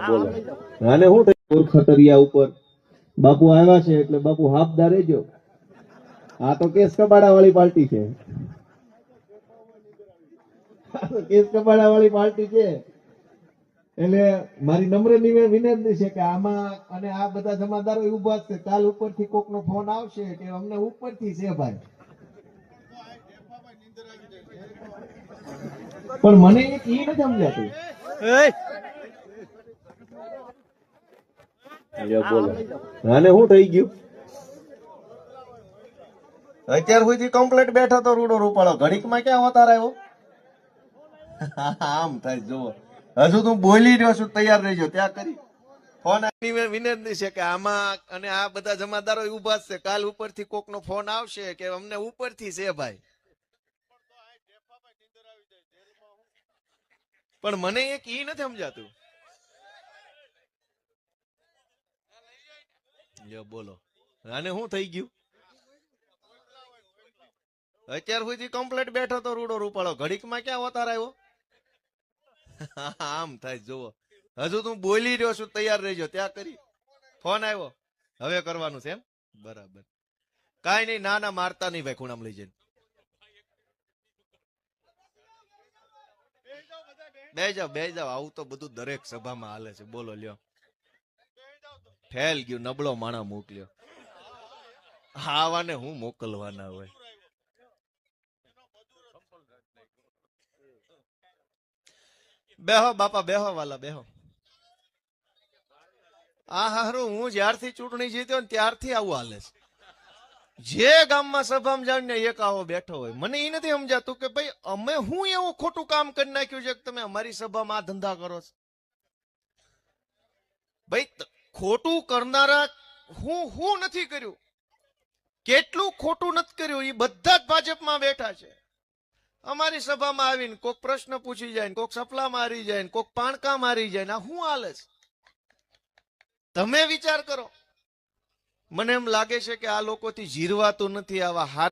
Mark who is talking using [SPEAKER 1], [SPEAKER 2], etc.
[SPEAKER 1] બોલો આને શું થયું ખતરિયા ઉપર બાપુ આવ્યા છે એટલે બાપુ હાફદાર રહેજો. આ તો કેસ કબાડા વાળી પાર્ટી છે. કેસ કબાડા વાળી પાર્ટી છે એટલે મારી નમ્ર વિનંતી છે કે આમાં અને આ બધા જમાદારો ઉભા છે. કાલ ઉપરથી કોકનો ફોન આવશે કે અમને ઉપરથી છે ભાઈ, પણ મને એક ઈ નથી સમજાતું. બોલો આને શું થઈ ગયું? અત્યાર સુધી કમ્પ્લેટ બેઠો તો રૂડો રૂપાળો, ઘડીકમાં ક્યાં અવતાર આવ્યો? આમ થાય જુઓ, હજુ તું બોલી રહ્યો છું, તૈયાર રહેજો ત્યાં કરી ફોન. વિનંતી છે કે આમાં અને આ બધા જમાદારો ઉભા છે. કાલ ઉપરથી કોકનો ફોન આવશે કે અમને ઉપરથી છે ભાઈ, પણ મને એક ઈ નથી સમજાતું. બોલો આને શું થઈ ગયું? અત્યાર સુધી કમ્પ્લેટ બેઠો તો રૂડો રૂપાળો, ઘડીકમાં ક્યાં અવતાર આવ્યો? આમ થાય જુઓ, હજુ તું બોલી રહ્યો છું, તૈયાર રહેજો ત્યાં કરી ફોન આવ્યો. હવે કરવાનું છે એમ? બરાબર, કાઈ નહીં. ના ના મારતા નહીં ભાઈ, ખૂણામાં લઈ જઈને બે જાવ. આવું તો બધું દરેક સભામાં હાલે છે. બોલો લ્યો, ફેલ ગયું, નબળો માણા મોકલ્યો. આવાને હું મોકલવાના હોય? બેહો બાપા, બેહો વાલા, બેહો. આ હારું હું જ્યારથી ચૂંટણી જીત્યો ને ત્યારથી આવું હાલે છે. જે ગામમાં સભામાં જાણ ને એક આવો બેઠો હોય. મને એ નથી સમજાતું કે ભાઈ અમે હું એવું ખોટું કામ કરી નાખ્યું છે કે તમે અમારી સભામાં આ ધંધા કરો છો? ભાઈ ખોટું કરનારા હું નથી કર્યું, કેટલું ખોટું નથી કર્યું એ બધા જ ભાજપમાં બેઠા છે. અમારી સભામાં આવીને કોક પ્રશ્ન પૂછી જાય, કોક સપલા મારી જાય, કોક પાણકા મારી જાય. આ શું હાલે છે? તમે વિચાર કરો. મને એમ લાગે છે કે આ લોકોથી જીરવાતું નથી. આવા હાથ